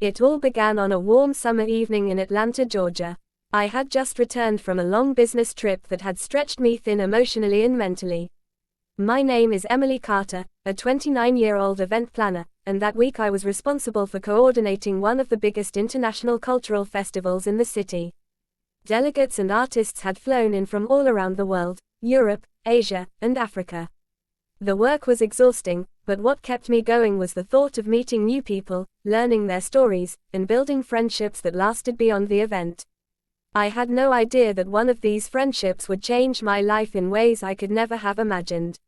It all began on a warm summer evening in Atlanta, Georgia. I had just returned from a long business trip that had stretched me thin emotionally and mentally. My name is Emily Carter, a 29-year-old event planner, and that week I was responsible for coordinating one of the biggest international cultural festivals in the city. Delegates and artists had flown in from all around the world, Europe, Asia, and Africa. The work was exhausting, but what kept me going was the thought of meeting new people, learning their stories, and building friendships that lasted beyond the event. I had no idea that one of these friendships would change my life in ways I could never have imagined.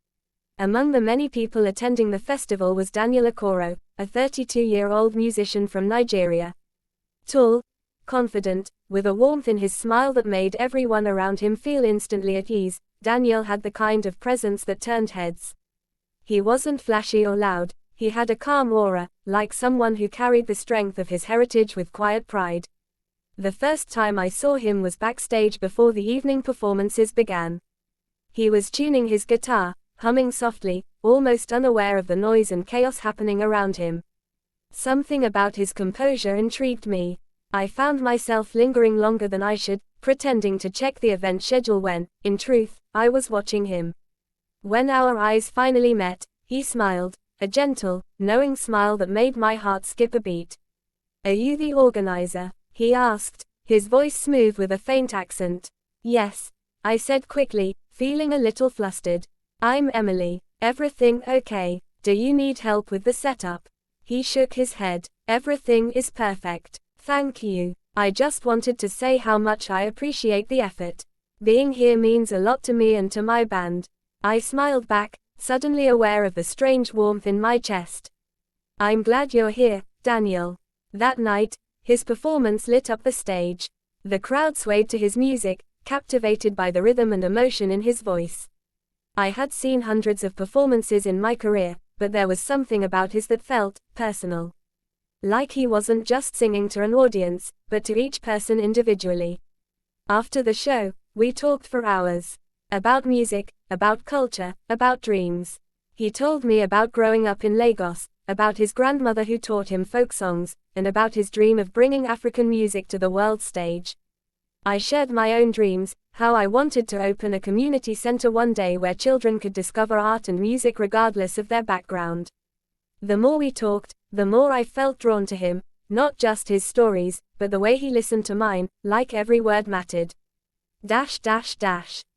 Among the many people attending the festival was Daniel Okoro, a 32-year-old musician from Nigeria. Tall, confident, with a warmth in his smile that made everyone around him feel instantly at ease, Daniel had the kind of presence that turned heads. He wasn't flashy or loud, he had a calm aura, like someone who carried the strength of his heritage with quiet pride. The first time I saw him was backstage before the evening performances began. He was tuning his guitar, humming softly, almost unaware of the noise and chaos happening around him. Something about his composure intrigued me. I found myself lingering longer than I should, pretending to check the event schedule when, in truth, I was watching him. When our eyes finally met, he smiled, a gentle, knowing smile that made my heart skip a beat. "Are you the organizer?" he asked, his voice smooth with a faint accent. "Yes," I said quickly, feeling a little flustered. "I'm Emily. Everything okay? Do you need help with the setup?" He shook his head. "Everything is perfect. Thank you. I just wanted to say how much I appreciate the effort. Being here means a lot to me and to my band." I smiled back, suddenly aware of the strange warmth in my chest. "I'm glad you're here, Daniel." That night, his performance lit up the stage. The crowd swayed to his music, captivated by the rhythm and emotion in his voice. I had seen hundreds of performances in my career, but there was something about his that felt personal. Like he wasn't just singing to an audience, but to each person individually. After the show, we talked for hours. About music, about culture, about dreams. He told me about growing up in Lagos, about his grandmother who taught him folk songs, and about his dream of bringing African music to the world stage. I shared my own dreams, how I wanted to open a community center one day where children could discover art and music regardless of their background. The more we talked, the more I felt drawn to him, not just his stories, but the way he listened to mine, like every word mattered.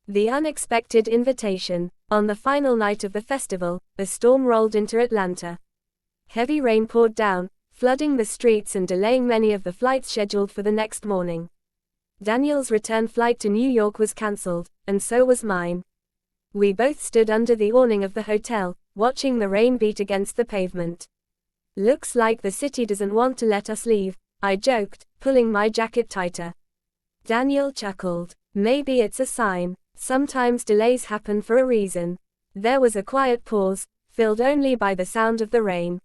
The unexpected invitation. On the final night of the festival, a storm rolled into Atlanta. Heavy rain poured down, flooding the streets and delaying many of the flights scheduled for the next morning. Daniel's return flight to New York was cancelled, and so was mine. We both stood under the awning of the hotel, watching the rain beat against the pavement. "Looks like the city doesn't want to let us leave," I joked, pulling my jacket tighter. Daniel chuckled. "Maybe it's a sign. Sometimes delays happen for a reason." There was a quiet pause, filled only by the sound of the rain.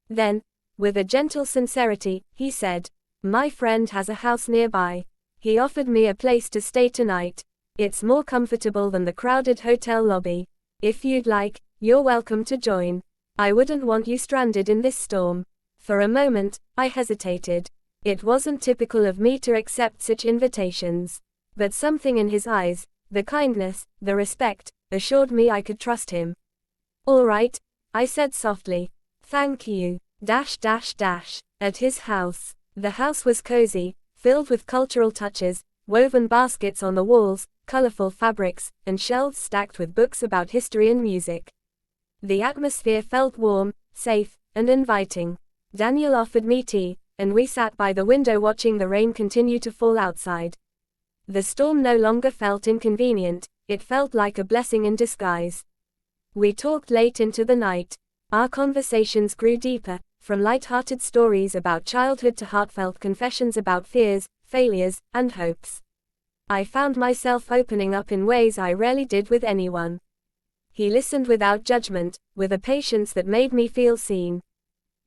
Then, with a gentle sincerity, he said, "My friend has a house nearby. He offered me a place to stay tonight. It's more comfortable than the crowded hotel lobby. If you'd like, you're welcome to join. I wouldn't want you stranded in this storm." For a moment, I hesitated. It wasn't typical of me to accept such invitations. But something in his eyes, the kindness, the respect, assured me I could trust him. "All right," I said softly. "Thank you. At his house. The house was cozy, filled with cultural touches, woven baskets on the walls, colorful fabrics, and shelves stacked with books about history and music. The atmosphere felt warm, safe, and inviting. Daniel offered me tea, and we sat by the window watching the rain continue to fall outside. The storm no longer felt inconvenient, it felt like a blessing in disguise. We talked late into the night. Our conversations grew deeper, from light-hearted stories about childhood to heartfelt confessions about fears, failures, and hopes. I found myself opening up in ways I rarely did with anyone. He listened without judgment, with a patience that made me feel seen.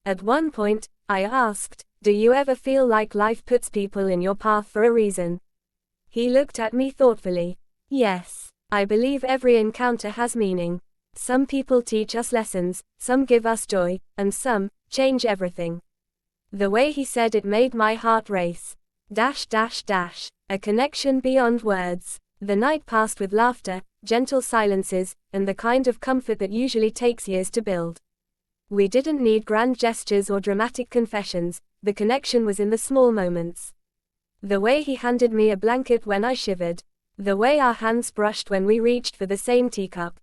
At one point, I asked, "Do you ever feel like life puts people in your path for a reason?" He looked at me thoughtfully. "Yes, I believe every encounter has meaning. Some people teach us lessons, some give us joy, and some change everything." The way he said it made my heart race. A connection beyond words. The night passed with laughter, gentle silences, and the kind of comfort that usually takes years to build. We didn't need grand gestures or dramatic confessions, the connection was in the small moments. The way he handed me a blanket when I shivered. The way our hands brushed when we reached for the same teacup.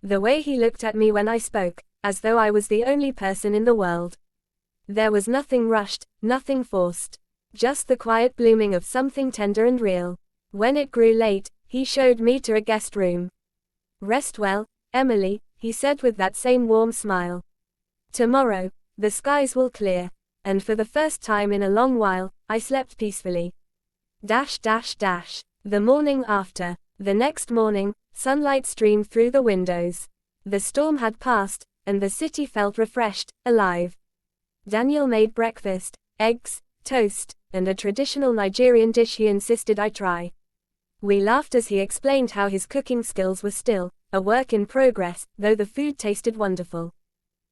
The way he looked at me when I spoke, as though I was the only person in the world. There was nothing rushed, nothing forced. Just the quiet blooming of something tender and real. When it grew late, he showed me to a guest room. "Rest well, Emily," he said with that same warm smile. "Tomorrow, the skies will clear." And for the first time in a long while, I slept peacefully. The morning after. The next morning, sunlight streamed through the windows. The storm had passed, and the city felt refreshed, alive. Daniel made breakfast, eggs, toast, and a traditional Nigerian dish he insisted I try. We laughed as he explained how his cooking skills were still a work in progress, though the food tasted wonderful.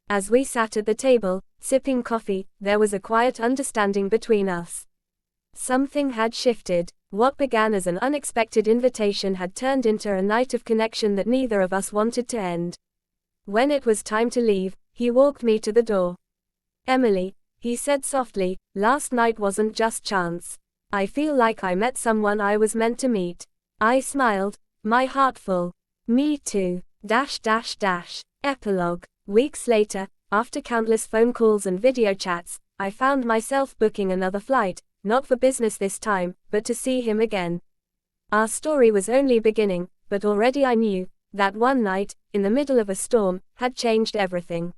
As we sat at the table, sipping coffee, there was a quiet understanding between us. Something had shifted. What began as an unexpected invitation had turned into a night of connection that neither of us wanted to end. When it was time to leave, he walked me to the door. "Emily," he said softly, "last night wasn't just chance. I feel like I met someone I was meant to meet." I smiled, my heart full. "Me too." Epilogue. Weeks later, after countless phone calls and video chats, I found myself booking another flight, not for business this time, but to see him again. Our story was only beginning, but already I knew that one night, in the middle of a storm, had changed everything.